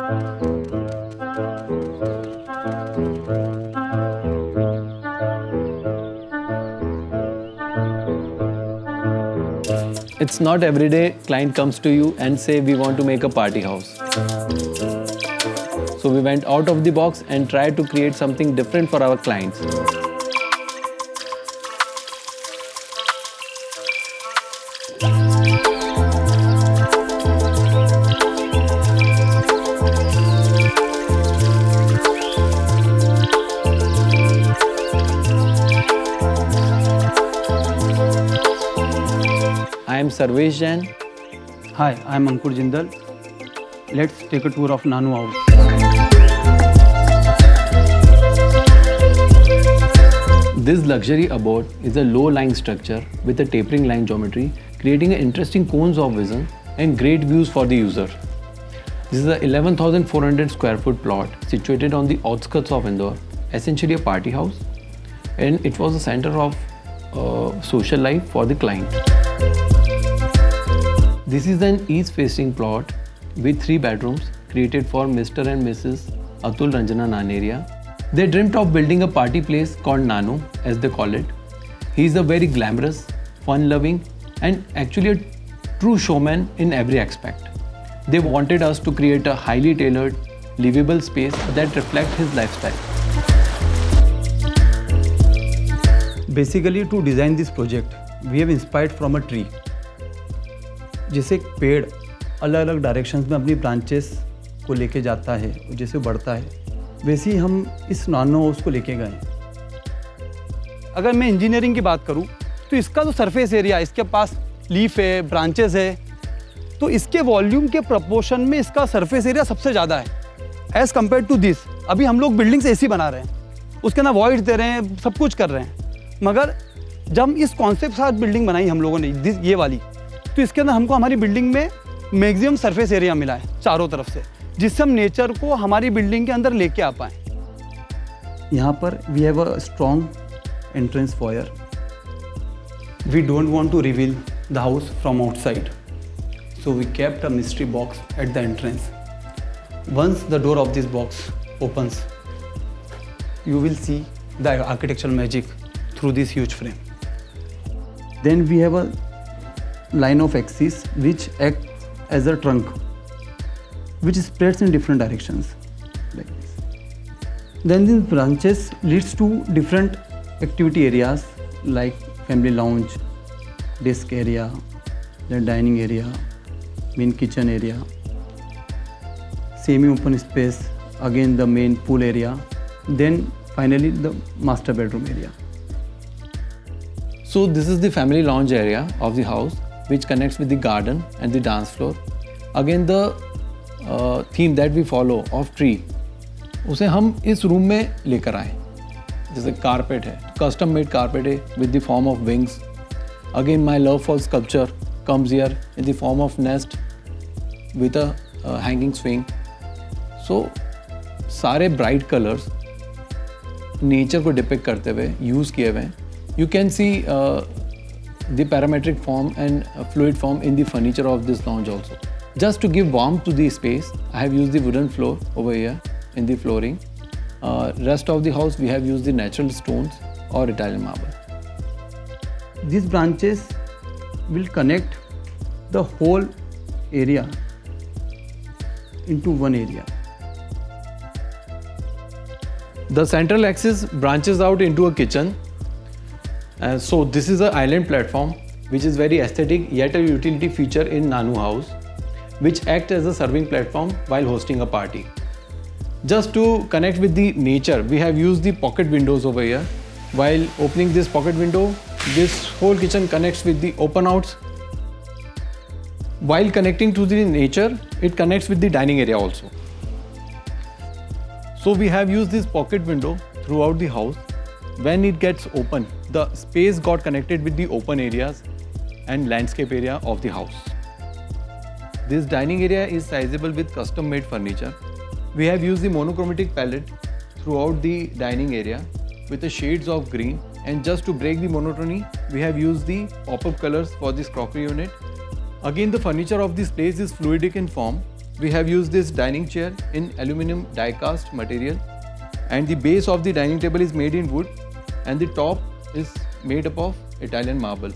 It's not every day client comes to you and say we want to make a party house. So we went out of the box and tried to create something different for our clients. I am Sarvesh Jain. Hi, I am Ankur Jindal. Let's take a tour of Nanu House. This luxury abode is a low-lying structure with a tapering line geometry, creating interesting cones of vision and great views for the user. This is a 11,400 square foot plot situated on the outskirts of Indore, essentially a party house, and it was the center of social life for the client. This is an east-facing plot with 3 bedrooms created for Mr. and Mrs. Atul Ranjana Naneria. They dreamt of building a party place called Nanu, as they call it. He is a very glamorous, fun-loving, and actually a true showman in every aspect. They wanted us to create a highly tailored, livable space that reflects his lifestyle. Basically, to design this project, we have inspired from a tree. जैसे एक पेड़ अलग अलग directions में अपनी branches को लेके जाता है और जैसे बढ़ता है, वैसे ही हम इस नानो हाउस को लेके गए। अगर मैं इंजीनियरिंग की बात करूं तो इसका जो सरफेस एरिया, इसके पास लीफ है, ब्रांचेस है, तो इसके वॉल्यूम के प्रपोर्शन में इसका सरफेस एरिया सबसे ज़्यादा है एज़ कम्पेयर टू दिस। अभी हम लोग बिल्डिंग्स ऐसी बना रहे हैं, उसके ना वॉइड दे रहे हैं, सब कुछ कर रहे हैं, मगर जब हम इस कॉन्सेप्ट के साथ बिल्डिंग बनाई हम लोगों ने ये वाली, तो इसके अंदर हमको हमारी बिल्डिंग में मैक्सिमम सरफेस एरिया मिला है चारों तरफ से, जिससे हम नेचर को हमारी बिल्डिंग के अंदर लेके आ पाएँ। यहाँ पर we have a strong entrance foyer. We don't want to reveal the house from outside, so we kept a mystery box at the entrance. Once the door of this box opens, you will see the architectural magic through this huge frame. Then we have a line of axis which act as a trunk, which spreads in different directions like this. Then these branches leads to different activity areas like family lounge, desk area, then dining area, main kitchen area, semi-open space, again the main pool area, then finally the master bedroom area. So this is the family lounge area of the house, which connects with the garden and the dance floor. Again the theme that we follow of tree, उसे हम इस room में लेकर आए। जैसे carpet है, custom made carpet है with the form of wings. Again my love for sculpture comes here in the form of nest with a hanging swing. So सारे bright colors नेचर को डिपिक्ट करते हुए यूज़ किए हुए हैं. You can see the parametric form and fluid form in the furniture of this lounge also. Just to give warmth to the space, I have used the wooden floor over here in the flooring. Rest of the house we have used the natural stones or Italian marble. These branches will connect the whole area into one area. The central axis branches out into a kitchen. So this is an island platform which is very aesthetic yet a utility feature in Nanu house, which acts as a serving platform while hosting a party. Just to connect with the nature, we have used the pocket windows over here. While opening this pocket window, this whole kitchen connects with the open outs. While connecting to the nature, it connects with the dining area also. So we have used this pocket window throughout the house. When it gets open, the space got connected with the open areas and landscape area of the house. This dining area is sizable with custom made furniture. We have used the monochromatic palette throughout the dining area with the shades of green, and just to break the monotony, we have used the pop-up colors for this crockery unit. Again, the furniture of this place is fluidic in form we have used this dining chair in aluminum die-cast material, and the base of the dining table is made in wood, and the top is made up of Italian marble.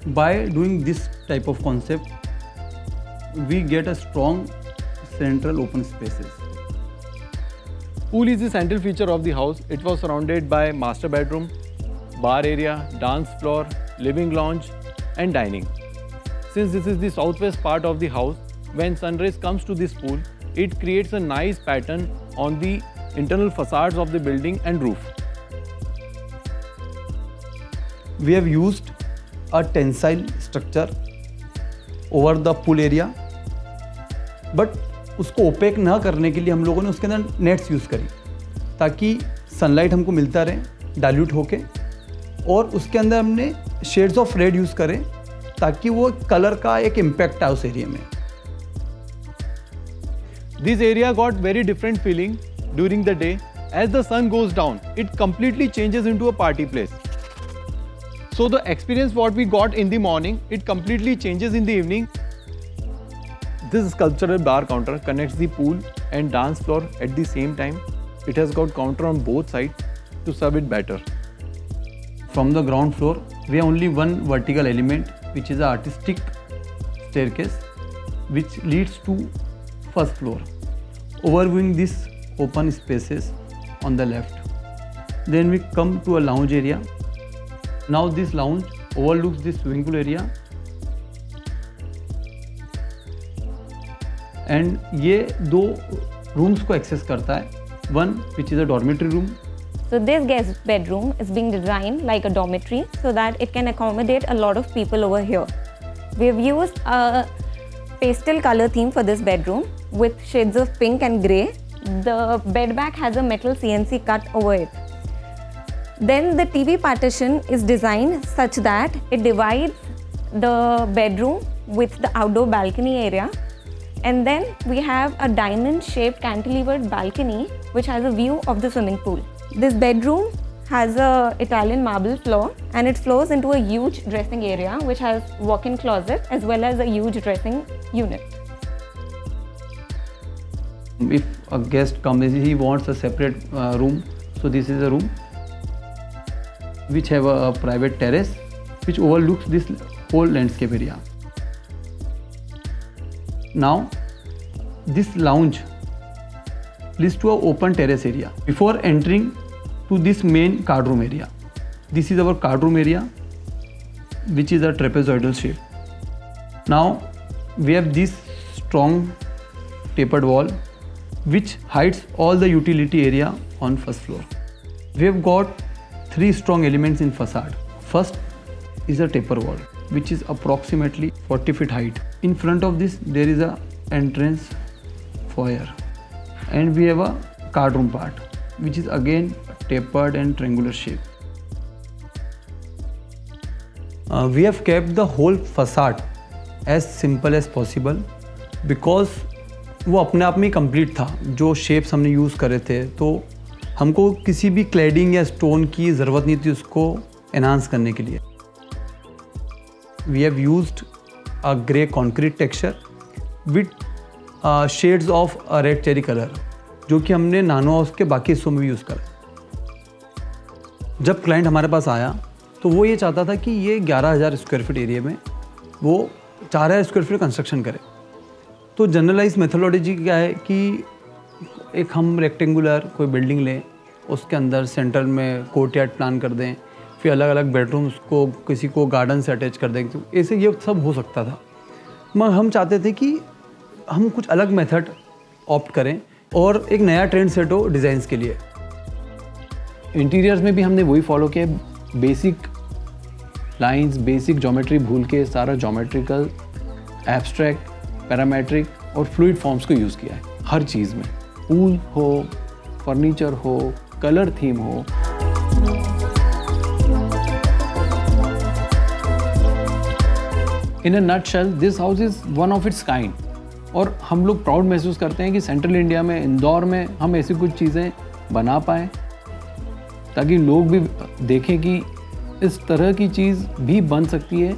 By doing this type of concept, we get a strong central open spaces. Pool is the central feature of the house. It was surrounded by master bedroom, bar area, dance floor, living lounge and dining. Since this is the southwest part of the house, when sun rays comes to this pool, it creates a nice pattern on the internal facades of the building and roof. We have used a tensile structure over the pool area, but उसको OPEC ना करने के लिए हम लोगों ने उसके अंदर नेट्स यूज़ करी ताकि सनलाइट हमको मिलता रहे डाइल्यूट होके, और उसके अंदर हमने शेड्स ऑफ रेड यूज़ करें ताकि वो कलर का एक इम्पैक्ट आए उस एरिया में. This area got very different feeling during the day. As the sun goes down, it completely changes into a party place. So the experience what we got in the morning, it completely changes in the evening. This sculptural bar counter connects the pool and dance floor at the same time. It has got counter on both sides to serve it better. From the ground floor, we have only one vertical element, which is an artistic staircase, which leads to first floor, overviewing these open spaces on the left. Then we come to a lounge area. Now this lounge overlooks this swimming pool area, and ये दो rooms को access करता है. One which is a dormitory room. So this guest bedroom is being designed like a dormitory so that it can accommodate a lot of people over here. We have used a pastel color theme for this bedroom with shades of pink and grey. The bed back has a metal CNC cut over it. Then the TV partition is designed such that it divides the bedroom with the outdoor balcony area. And then we have a diamond shaped cantilevered balcony which has a view of the swimming pool. This bedroom has a Italian marble floor, and it flows into a huge dressing area which has walk-in closet as well as a huge dressing unit. If a guest comes, he wants a separate room. So this is a room which have a private terrace which overlooks this whole landscape area. Now this lounge leads to an open terrace area. Before entering to this main card room area, this is our card room area, which is a trapezoidal shape. Now we have this strong tapered wall which hides all the utility area on first floor. We have got three strong elements in facade. First is a taper wall which is approximately 40 feet height. In front of this there is a entrance foyer, and we have a card room part which is again tapered and triangular shape. We have kept the whole facade as simple as possible because वो अपने आप में complete था. जो shapes हमने use करे थे तो हमको किसी भी क्लैडिंग या स्टोन की ज़रूरत नहीं थी उसको एनहांस करने के लिए. We have used a grey concrete texture with shades of red cherry colour, जो कि हमने नानो हाउस के बाकी हिस्सों में भी यूज़ करा. जब क्लाइंट हमारे पास आया तो वो ये चाहता था कि ये 11,000 स्क्वायर फीट एरिया में वो 4,000 स्क्वायर फीट कंस्ट्रक्शन करे. तो जनरलाइज मेथोडोलॉजी क्या है कि एक हम रेक्टेंगुलर कोई बिल्डिंग लें, उसके अंदर सेंटर में कोर्टयार्ड प्लान कर दें, फिर अलग अलग बेडरूम्स को किसी को गार्डन से अटैच कर दें. तो ऐसे ये सब हो सकता था, मगर हम चाहते थे कि हम कुछ अलग मेथड ऑप्ट करें और एक नया ट्रेंड सेट हो डिज़ाइंस के लिए. इंटीरियर्स में भी हमने वही फॉलो किया, बेसिक लाइंस, बेसिक ज्योमेट्री भूल के सारा ज्योमेट्रिकल, एब्स्ट्रैक्ट, पैरामेट्रिक और फ्लूइड फॉर्म्स को यूज़ किया है हर चीज़ में. पूल हो, फर्नीचर हो, कलर थीम हो. In a nutshell this house is one of its kind, और हम लोग प्राउड महसूस करते हैं कि सेंट्रल इंडिया में, इंदौर में हम ऐसी कुछ चीज़ें बना पाएँ ताकि लोग भी देखें कि इस तरह की चीज़ भी बन सकती है.